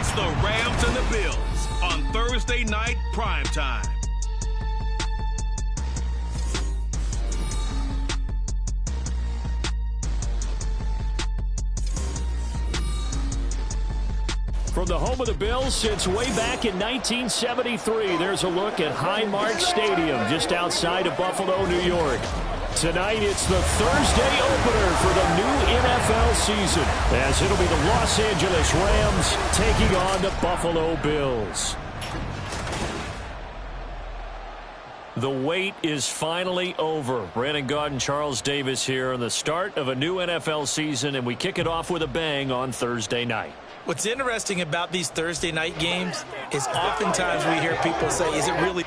It's the Rams and the Bills on Thursday night primetime. From the home of the Bills since way back in 1973, there's a look at Highmark Stadium just outside of Buffalo, New York. Tonight, it's the Thursday opener for the new NFL season, as it'll be the Los Angeles Rams taking on the Buffalo Bills. The wait is finally over. Brandon Gaudin, Charles Davis here on the start of a new NFL season, and we kick it off with a bang on Thursday night. What's interesting about these Thursday night games is oftentimes we hear people say, is it really?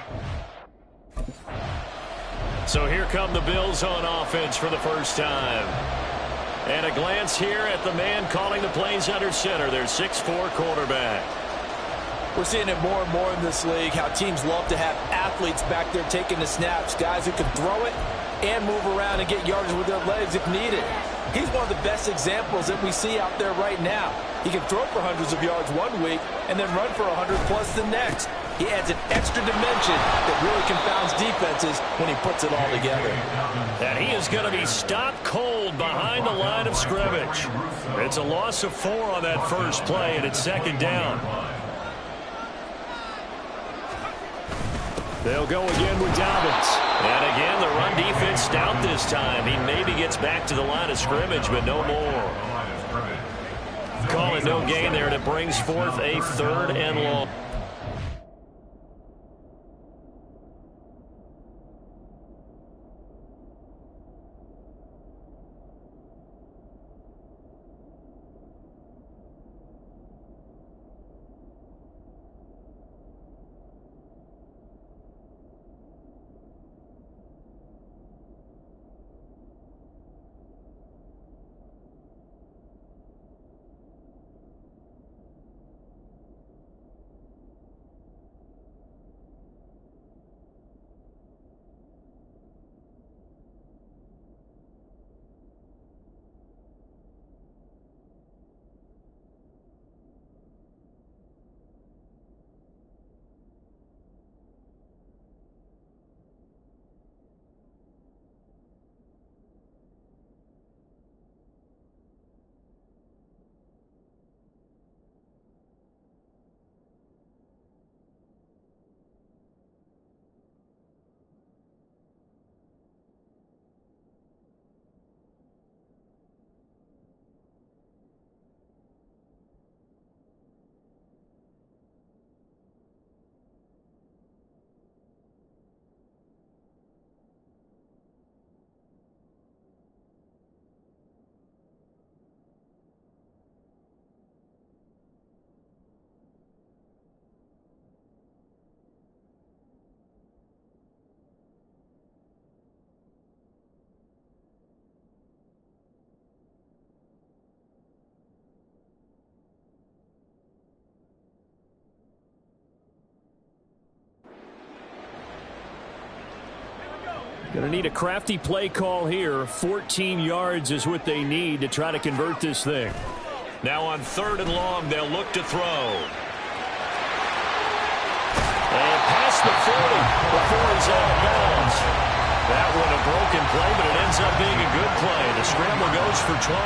So here come the Bills on offense for the first time. And a glance here at the man calling the plays under center, their 6'4" quarterback. We're seeing it more and more in this league, how teams love to have athletes back there taking the snaps, guys who can throw it and move around and get yardage with their legs if needed. He's one of the best examples that we see out there right now. He can throw for hundreds of yards one week and then run for 100+ the next. He adds an extra dimension that really confounds defenses when he puts it all together. And he is going to be stopped cold behind the line of scrimmage. It's a loss of 4 on that first play, and it's second down. They'll go again with Dobbins. And again, the run defense stout this time. He maybe gets back to the line of scrimmage, but no more. Calling no gain there, and it brings forth a 3rd and long. Going to need a crafty play call here. 14 yards is what they need to try to convert this thing. Now on 3rd and long, they'll look to throw. And past the 40 before he's out of bounds. That one a broken play, but it ends up being a good play. The scramble goes for 20.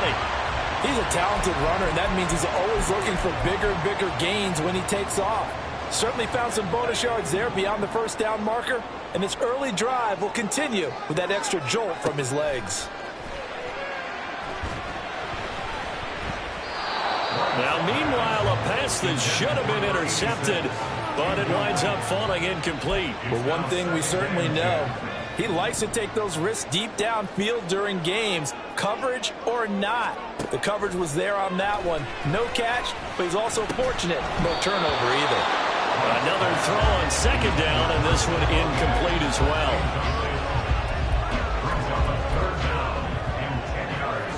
He's a talented runner, and that means he's always looking for bigger and bigger gains when he takes off. Certainly found some bonus yards there beyond the first down marker, and this early drive will continue with that extra jolt from his legs. Now, meanwhile, a pass that should have been intercepted, but it winds up falling incomplete. But one thing we certainly know, he likes to take those risks deep downfield during games, coverage or not. The coverage was there on that one. No catch, but he's also fortunate. No turnover either. Another throw on second down, and this one incomplete as well.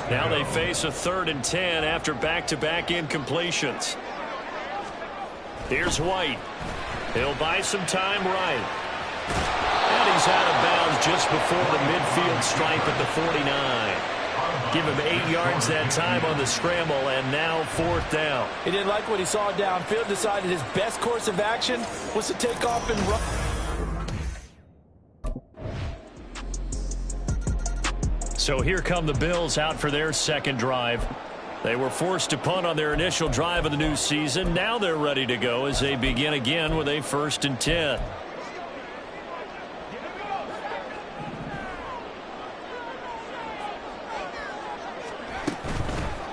Now they face a 3rd and 10 after back-to-back incompletions. Here's White. He'll buy some time right. And he's out of bounds just before the midfield stripe at the 49. Give him 8 yards that time on the scramble, and now 4th down. He didn't like what he saw downfield, decided his best course of action was to take off and run. So here come the Bills out for their second drive. They were forced to punt on their initial drive of the new season. Now they're ready to go as they begin again with a 1st and 10.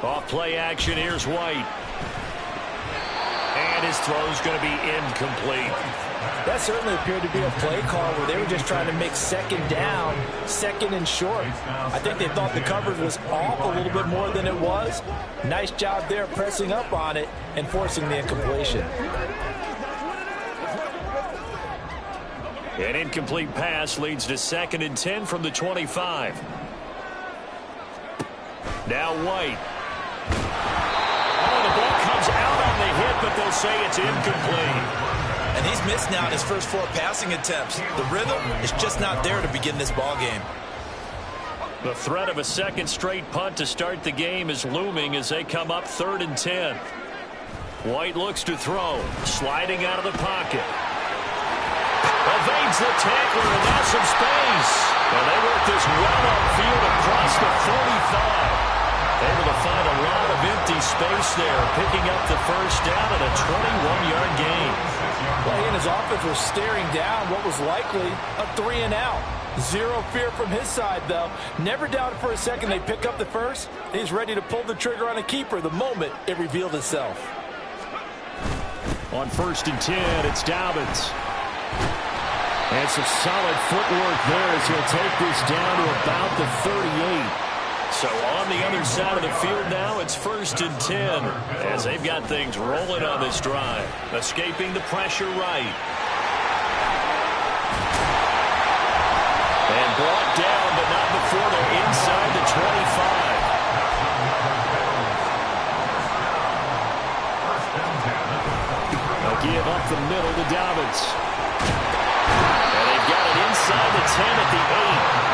Off play action, here's White. And his throw's going to be incomplete. That certainly appeared to be a play call where they were just trying to make 2nd down, 2nd and short. I think they thought the coverage was off a little bit more than it was. Nice job there pressing up on it and forcing the incompletion. An incomplete pass leads to 2nd and 10 from the 25. Now White. Oh, the ball comes out on the hit, but they'll say it's incomplete. And he's missed now his first 4 passing attempts. The rhythm is just not there to begin this ball game. The threat of a 2nd straight punt to start the game is looming as they come up 3rd and 10. White looks to throw, sliding out of the pocket. Evades the tackler, and now some space. And they work this well upfield across the 45. Able to find a lot of empty space there, picking up the 1st down and a 21-yard gain. Well, he and his offense were staring down what was likely a 3-and-out. Zero fear from his side, though. Never doubted for a second they pick up the 1st. He's ready to pull the trigger on a keeper the moment it revealed itself. On 1st and 10, it's Dobbins. And some solid footwork there as he'll take this down to about the 38. So on the other side of the field now, it's 1st and 10 as they've got things rolling on this drive. Escaping the pressure right. And brought down, but not before they're inside the 25. They'll give up the middle to Dobbins. And they've got it inside the 10 at the 8.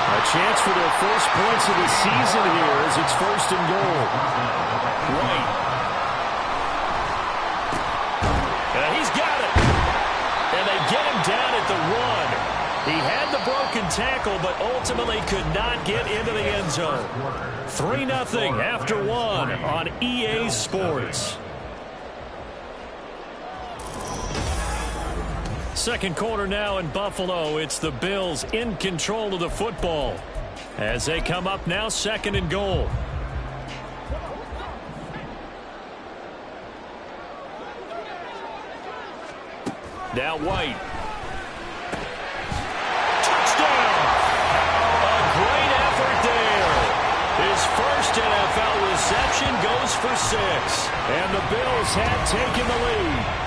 A chance for their first points of the season here as it's 1st and goal. White. And he's got it. And they get him down at the 1. He had the broken tackle, but ultimately could not get into the end zone. 3-0 after 1 on EA Sports. Second quarter now in Buffalo. It's the Bills in control of the football as they come up now 2nd and goal. Now White. Touchdown! A great effort there. His first NFL reception goes for 6. And the Bills have taken the lead.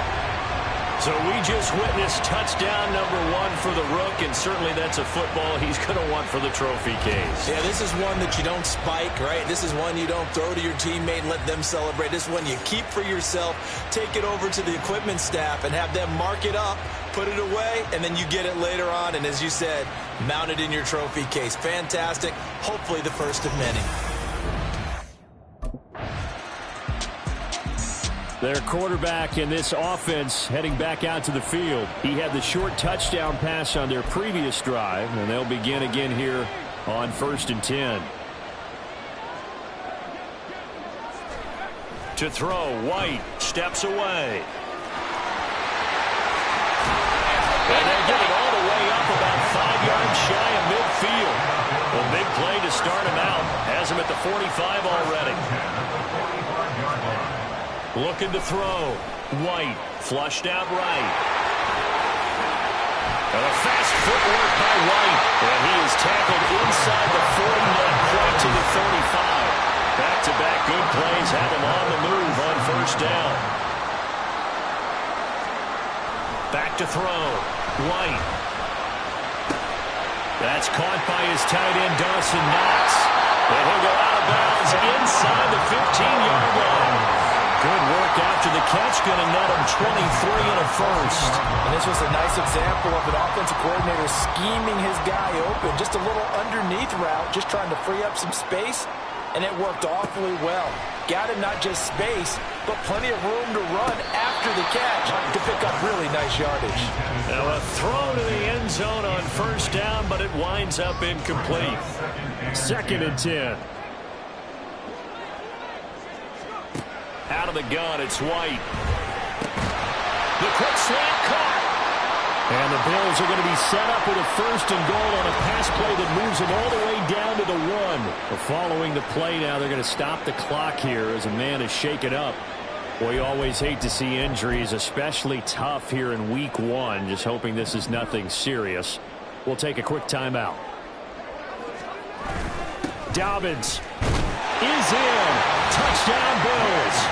So we just witnessed touchdown number 1 for the Rook, and certainly that's a football he's going to want for the trophy case. Yeah, this is one that you don't spike, right? This is one you don't throw to your teammate and let them celebrate. This is one you keep for yourself, take it over to the equipment staff and have them mark it up, put it away, and then you get it later on, and as you said, mount it in your trophy case. Fantastic. Hopefully the first of many. Their quarterback in this offense heading back out to the field. He had the short touchdown pass on their previous drive, and they'll begin again here on 1st and 10. To throw, White steps away. And they get it all the way up about 5 yards shy of midfield. A big play to start him out. Has him at the 45 already. Looking to throw. White flushed out right. And a fast footwork by White. And he is tackled inside the 40-yard point to the 35. Back-to-back good plays have him on the move on 1st down. Back to throw. White. That's caught by his tight end, Dawson Knox. And he'll go out of bounds inside the 15-yard line. Good work after the catch. Going to net him 23 and a first. And this was a nice example of an offensive coordinator scheming his guy open. Just a little underneath route, just trying to free up some space. And it worked awfully well. Got him not just space, but plenty of room to run after the catch to pick up really nice yardage. Now a throw to the end zone on first down, but it winds up incomplete. 2nd and 10. Out of the gun, it's White. The quick slant caught. And the Bills are going to be set up with a 1st and goal on a pass play that moves them all the way down to the 1. Following the play now, they're going to stop the clock here as a man is shaken up. Well, you always hate to see injuries, especially tough here in week 1. Just hoping this is nothing serious. We'll take a quick timeout. Dobbins is in. Touchdown, Bills.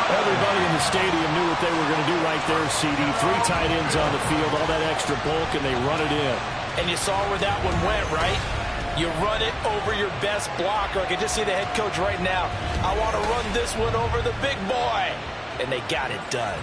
Everybody in the stadium knew what they were going to do right there, CD. 3 tight ends on the field, all that extra bulk, and they run it in. And you saw where that one went, right? You run it over your best blocker. I can just see the head coach right now. I want to run this one over the big boy. And they got it done.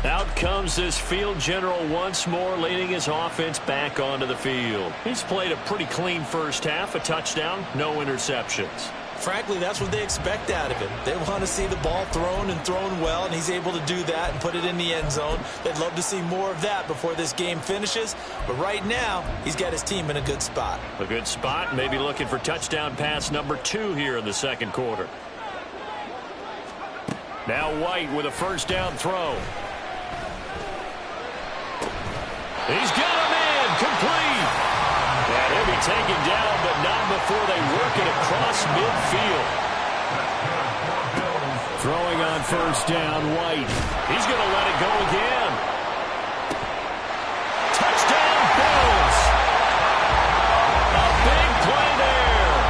Out comes this field general once more, leading his offense back onto the field. He's played a pretty clean first half, a touchdown, no interceptions. Frankly, that's what they expect out of him. They want to see the ball thrown and thrown well, and he's able to do that and put it in the end zone. They'd love to see more of that before this game finishes. But right now, he's got his team in a good spot. A good spot, maybe looking for touchdown pass number 2 here in the 2nd quarter. Now White with a 1st down throw. He's got him in, complete. And he'll be taken down, but not before they work it across midfield. Throwing on 1st down, White. He's going to let it go again. Touchdown, Bills. A big play there.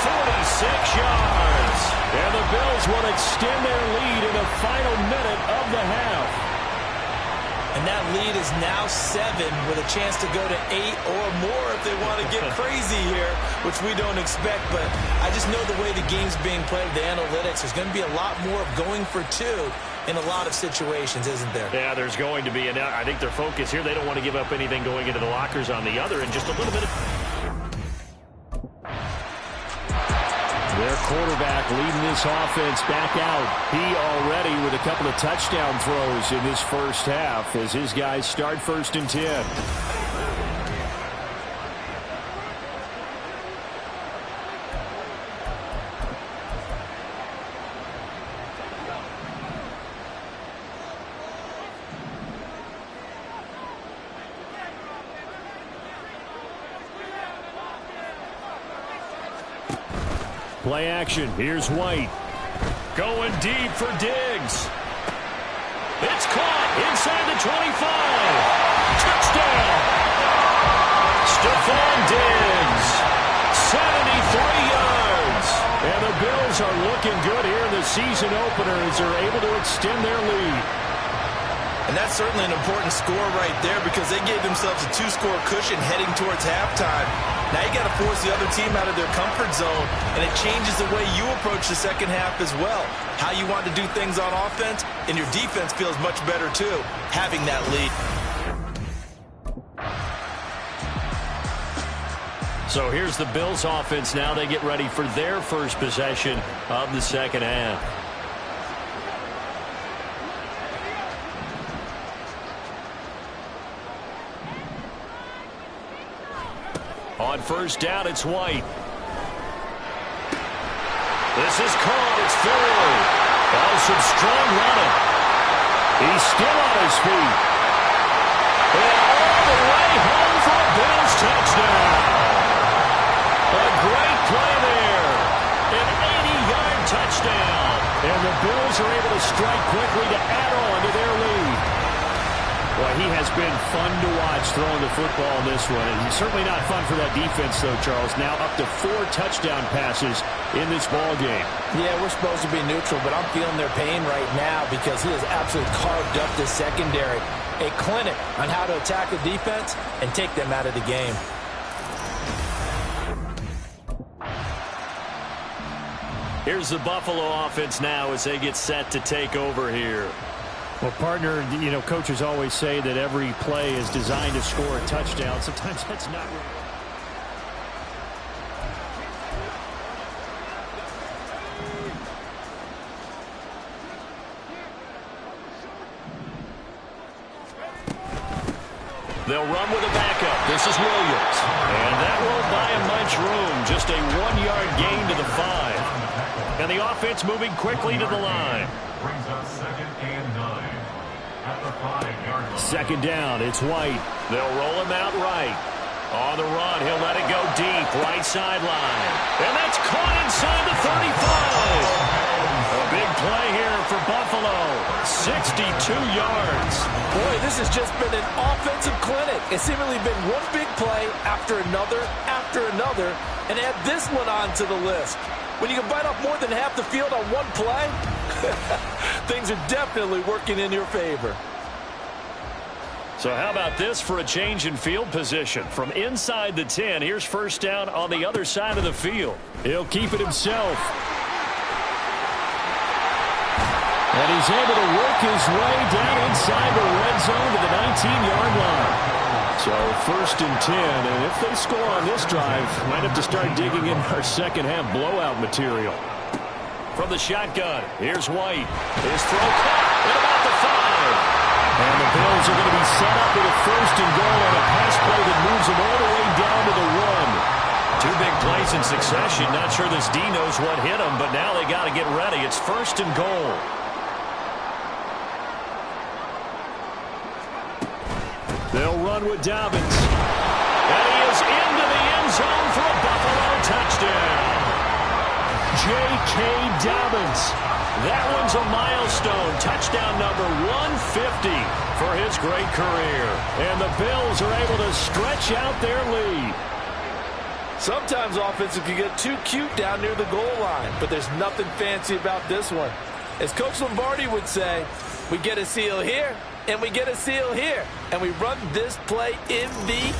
46 yards. And the Bills will extend their lead in the final minute of the half. And that lead is now 7 with a chance to go to 8 or more if they want to get crazy here, which we don't expect. But I just know the way the game's being played, the analytics, there's going to be a lot more of going for 2 in a lot of situations, isn't there? Yeah, there's going to be. And I think their focus here, they don't want to give up anything going into the lockers on the other. And just a little bit of... Their quarterback leading this offense back out. He already with a couple of touchdown throws in this first half as his guys start 1st and 10. Play action. Here's White. Going deep for Diggs. It's caught inside the 25. Touchdown. Stephon Diggs. 73 yards. And the Bills are looking good here in the season opener as they're able to extend their lead. And that's certainly an important score right there because they gave themselves a 2-score cushion heading towards halftime. Now you got to force the other team out of their comfort zone, and it changes the way you approach the second half as well. How you want to do things on offense, and your defense feels much better too, having that lead. So here's the Bills offense now. They get ready for their first possession of the second half. On 1st down, it's White. This is caught. It's Ford. Oh, some strong running. He's still on his feet. And all the way home for a Bills touchdown. A great play there. An 80-yard touchdown. And the Bills are able to strike quickly to add on to their lead. Well, he has been fun to watch throwing the football in this one. And he's certainly not fun for that defense, though, Charles. Now up to 4 touchdown passes in this ball game. Yeah, we're supposed to be neutral, but I'm feeling their pain right now because he has absolutely carved up the secondary. A clinic on how to attack a defense and take them out of the game. Here's the Buffalo offense now as they get set to take over here. Well, partner, you know, coaches always say that every play is designed to score a touchdown. Sometimes that's not right. They'll run with a backup. This is Williams. And that won't buy him much room. Just a 1-yard gain to the 5. And the offense moving quickly to the line. Brings up 2nd and 9 at the 5-yard line. Second down, it's White. They'll roll him out right. On the run, he'll let it go deep, right sideline. And that's caught inside the 35. A big play here for Buffalo. 62 yards. Boy, this has just been an offensive clinic. It's seemingly been one big play after another, and add this one onto the list. When you can bite off more than half the field on one play, things are definitely working in your favor. So how about this for a change in field position? From inside the 10, here's first down on the other side of the field. He'll keep it himself. And he's able to work his way down inside the red zone to the 19-yard line. So first and 10, and if they score on this drive, might have to start digging in our second-half blowout material. From the shotgun, here's White. His throw caught at about the 5. And the Bills are going to be set up with a first and goal on a pass play that moves them all the way down to the 1. Two big plays in succession. Not sure this D knows what hit him, but now they got to get ready. It's first and goal. They'll run with Dobbins. And he is into the end zone for a Buffalo touchdown. J.K. Dobbins. That one's a milestone. Touchdown number 150 for his great career. And the Bills are able to stretch out their lead. Sometimes offenses can get too cute down near the goal line, but there's nothing fancy about this one. As Coach Lombardi would say, we get a seal here, and we get a seal here, and we run this play in the...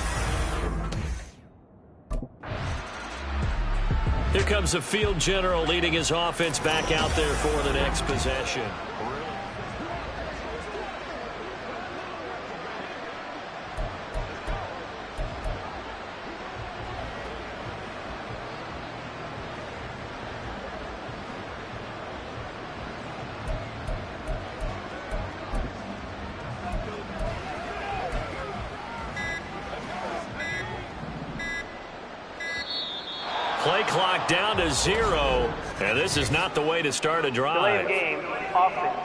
Here comes the field general leading his offense back out there for the next possession. Play clock down to 0, and this is not the way to start a drive. Delay of game, offense.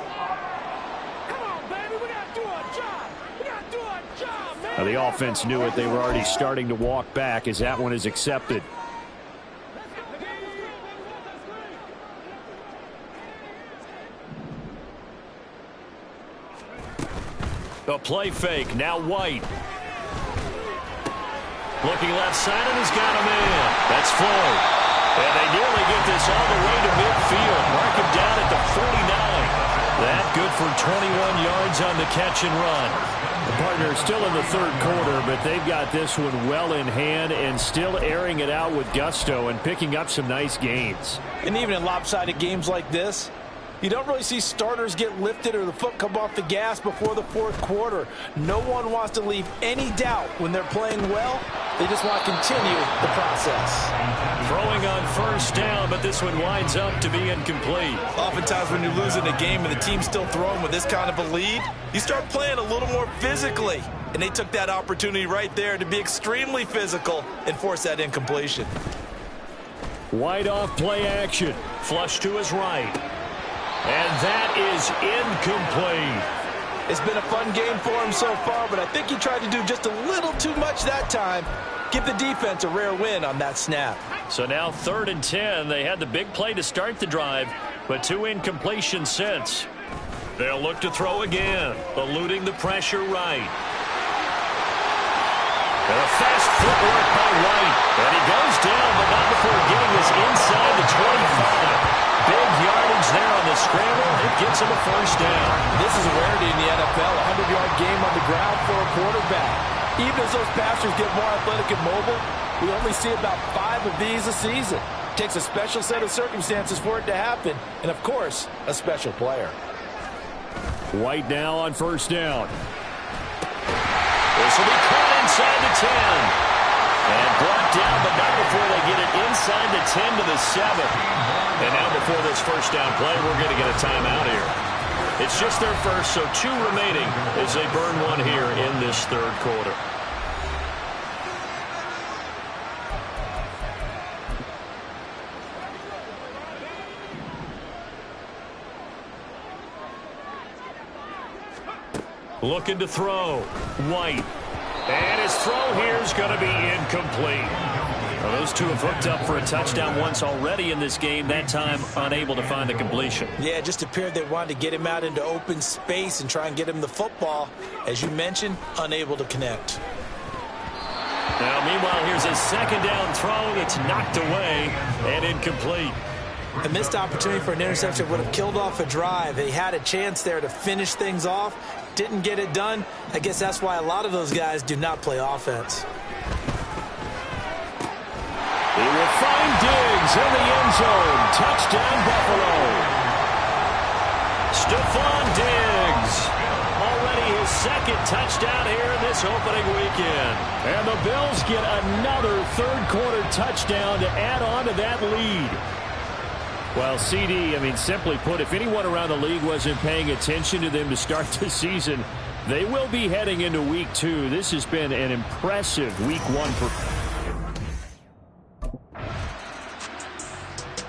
Come on, baby, we gotta do our job. We gotta do our job, man. Now, the offense knew it. They were already starting to walk back as that one is accepted. A play fake, now White. Looking left side, and he's got him in. That's Floyd. And they nearly get this all the way to midfield. Mark him down at the 49. That good for 21 yards on the catch and run. The partner is still in the third quarter, but they've got this one well in hand and still airing it out with gusto and picking up some nice gains. And even in lopsided games like this, you don't really see starters get lifted or the foot come off the gas before the fourth quarter. No one wants to leave any doubt when they're playing well. They just want to continue the process. Throwing on first down, but this one winds up to be incomplete. Oftentimes when you're losing a game and the team's still throwing with this kind of a lead, you start playing a little more physically. And they took that opportunity right there to be extremely physical and force that incompletion. White off play action. Flush to his right. And that is incomplete. It's been a fun game for him so far, but I think he tried to do just a little too much that time. Give the defense a rare win on that snap. So now 3rd and 10. They had the big play to start the drive, but 2 incompletions since. They'll look to throw again, eluding the pressure right. And a fast footwork by White. And he goes down, but not before getting this inside the 25. Big yardage there on the scramble. It gets him a first down. This is a rarity in the NFL, a 100-yard game on the ground for a quarterback. Even as those passers get more athletic and mobile, we only see about 5 of these a season. It takes a special set of circumstances for it to happen, and of course, a special player. White now on first down. This will be caught inside the 10. And brought down, but not before they get it inside the 10 to the 7. And now before this first down play, we're going to get a timeout here. It's just their first, so 2 remaining as they burn one here in this third quarter. Looking to throw. White. And his throw here is going to be incomplete. Well, those two have hooked up for a touchdown once already in this game, that time unable to find the completion. Yeah, it just appeared they wanted to get him out into open space and try and get him the football. As you mentioned, unable to connect. Now, meanwhile, here's a second down throw. It's knocked away and incomplete. A missed opportunity for an interception would have killed off a drive. They had a chance there to finish things off. Didn't get it done. I guess that's why a lot of those guys do not play offense. He will find Diggs in the end zone. Touchdown, Buffalo. Stephon Diggs. Already his second touchdown here in this opening weekend. And the Bills get another third-quarter touchdown to add on to that lead. Well, CD, I mean, simply put, if anyone around the league wasn't paying attention to them to start the season, they will be heading into Week 2. This has been an impressive Week 1.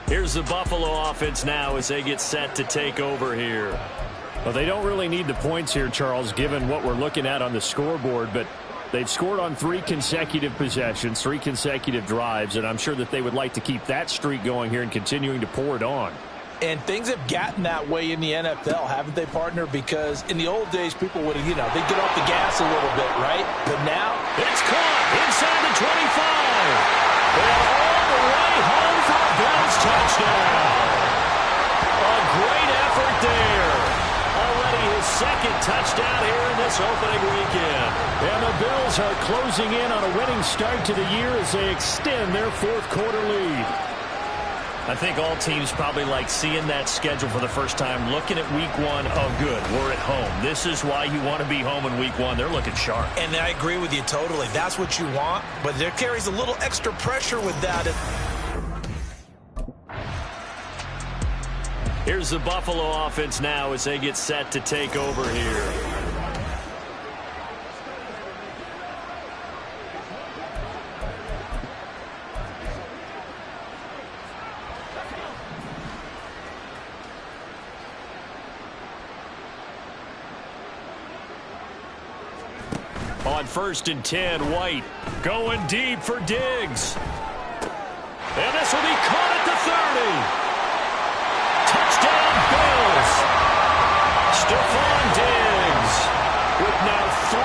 Here's the Buffalo offense now as they get set to take over here. Well, they don't really need the points here, Charles, given what we're looking at on the scoreboard, but they've scored on 3 consecutive possessions, 3 consecutive drives, and I'm sure that they would like to keep that streak going here and continuing to pour it on. And things have gotten that way in the NFL, haven't they, partner? Because in the old days, people would have, they'd get off the gas a little bit, right? But now, it's caught inside the 25. And all the way home for a Bills touchdown. A great effort there. Already his second touchdown here in this opening weekend. And the Bills are closing in on a winning start to the year as they extend their fourth-quarter lead. I think all teams probably like seeing that schedule for the first time, looking at Week 1, oh, good, we're at home. This is why you want to be home in Week 1. They're looking sharp. And I agree with you totally. That's what you want, but there carries a little extra pressure with that. Here's the Buffalo offense now as they get set to take over here. On 1st and 10, White going deep for Diggs. And this will be caught at the 30. Touchdown, Bills. Stephon Diggs with now 3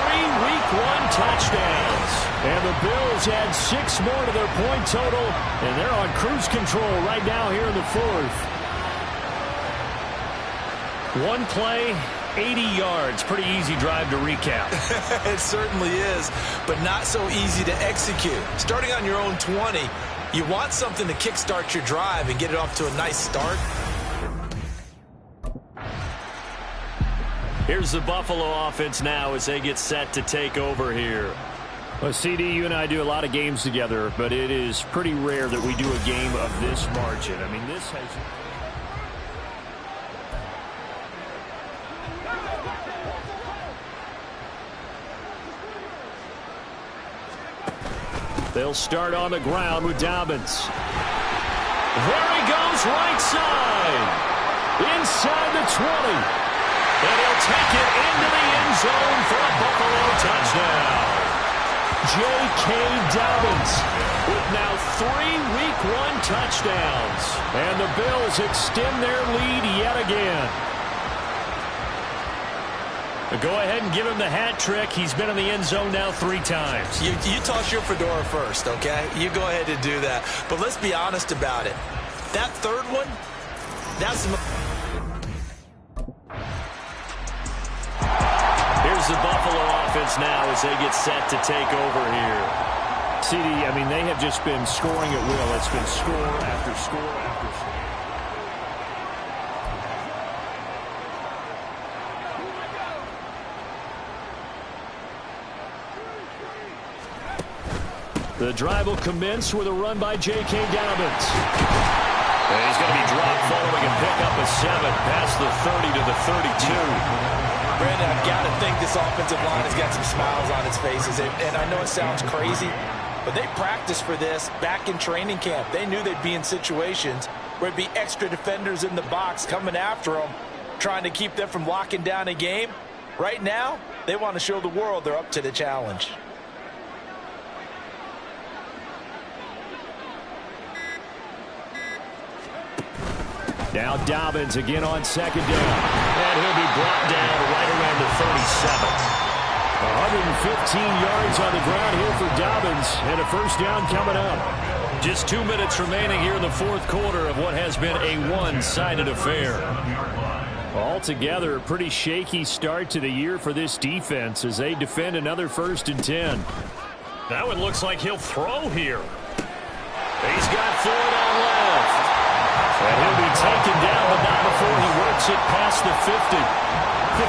Week 1 touchdowns. And the Bills add 6 more to their point total, and they're on cruise control right now here in the fourth. One play, 80 yards. Pretty easy drive to recap. It certainly is, but not so easy to execute. Starting on your own 20, you want something to kickstart your drive and get it off to a nice start. Here's the Buffalo offense now as they get set to take over here. Well, CD, you and I do a lot of games together, but it is pretty rare that we do a game of this margin. I mean, this has... They'll start on the ground with Dobbins. There he goes, right side. Inside the 20. And he'll take it into the end zone for a Buffalo touchdown. J.K. Dobbins with now 3 Week 1 touchdowns. And the Bills extend their lead yet again. Go ahead and give him the hat trick. He's been in the end zone now 3 times. You toss your fedora first, okay? You go ahead and do that. But let's be honest about it. That third one, that's... Here's the Buffalo offense now as they get set to take over here. CD, I mean, they have just been scoring at will. It's been score after score after score. The drive will commence with a run by J.K. Dobbins. And he's going to be dropped following a pickup of 7 past the 30 to the 32. Brandon, I've got to think this offensive line has got some smiles on its faces. And I know it sounds crazy, but they practiced for this back in training camp. They knew they'd be in situations where there'd be extra defenders in the box coming after them, trying to keep them from locking down a game. Right now, they want to show the world they're up to the challenge. Now Dobbins again on second down. And he'll be brought down right around the 37. 115 yards on the ground here for Dobbins, and a first down coming up. Just 2 minutes remaining here in the fourth quarter of what has been a one-sided affair. Altogether, a pretty shaky start to the year for this defense as they defend another 1st and 10. Now it looks like he'll throw here. He's got Ford on left. And he'll be taken down, but not before he works it past the 50.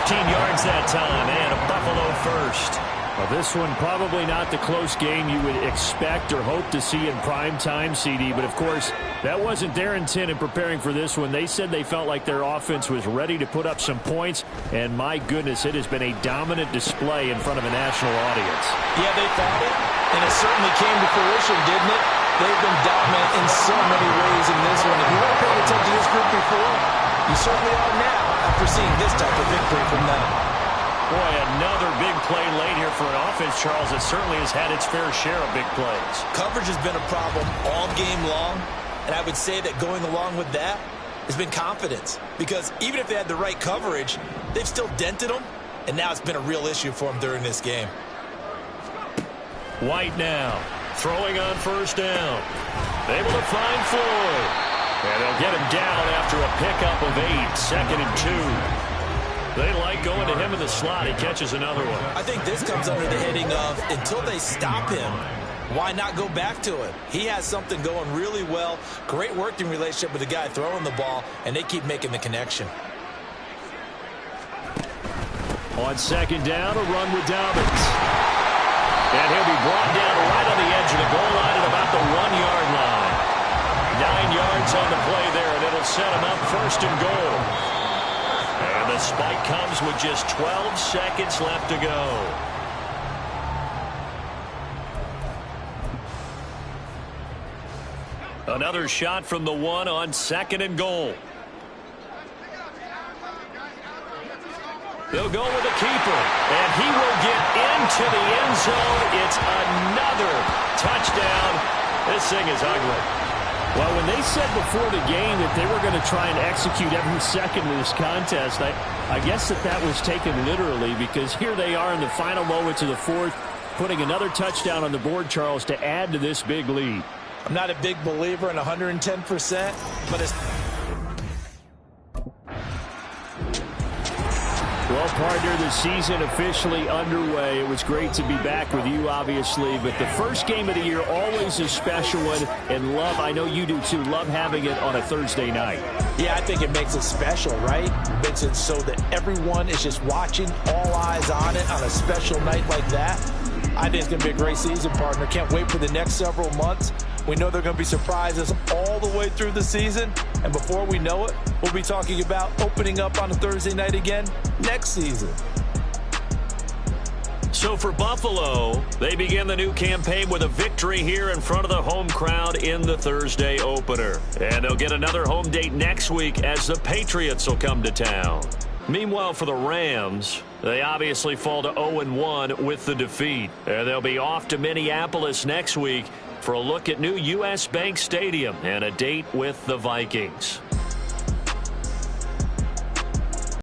15 yards that time, and a Buffalo first. Well, this one probably not the close game you would expect or hope to see in prime time, CD. But, of course, that wasn't their intent in preparing for this one. They said they felt like their offense was ready to put up some points. And, my goodness, it has been a dominant display in front of a national audience. Yeah, they thought it, and it certainly came to fruition, didn't it? They've been dominant in so many ways in this one. If you weren't paying attention to this group before, you certainly are now after seeing this type of victory from them. Boy, another big play late here for an offense, Charles, that certainly has had its fair share of big plays. Coverage has been a problem all game long, and I would say that going along with that has been confidence. Because even if they had the right coverage, they've still dented them, and now it's been a real issue for them during this game. White now, throwing on first down. Able to find Floyd. And they'll get him down after a pickup of 8, 2nd and 2. They like going to him in the slot. He catches another one. I think this comes under the heading of until they stop him, why not go back to him? He has something going really well. Great working relationship with the guy throwing the ball, and they keep making the connection. On second down, a run with Dobbins. And he'll be brought down right on the edge of the goal line at about the 1-yard line. 9 yards on the play there, and it'll set him up 1st and goal. And the spike comes with just 12 seconds left to go. Another shot from the 1 on 2nd and goal. They'll go with the keeper, and he will get into the end zone. It's another touchdown. This thing is ugly. Well, when they said before the game that they were going to try and execute every second of this contest, I guess that was taken literally, because here they are in the final moments of the fourth, putting another touchdown on the board, Charles, to add to this big lead. I'm not a big believer in 110%, but it's... Well, partner, the season officially underway. It was great to be back with you, obviously, but the first game of the year always a special one, and love, I know you do too, love having it on a Thursday night. Yeah, I think it makes it special, right? It makes it so that everyone is just watching, all eyes on it on a special night like that. I think it's going to be a great season, partner. Can't wait for the next several months. We know there are going to be surprises all the way through the season. And before we know it, we'll be talking about opening up on a Thursday night again next season. So for Buffalo, they begin the new campaign with a victory here in front of the home crowd in the Thursday opener. And they'll get another home date next week as the Patriots will come to town. Meanwhile, for the Rams, they obviously fall to 0-1 with the defeat. And they'll be off to Minneapolis next week for a look at new U.S. Bank Stadium and a date with the Vikings.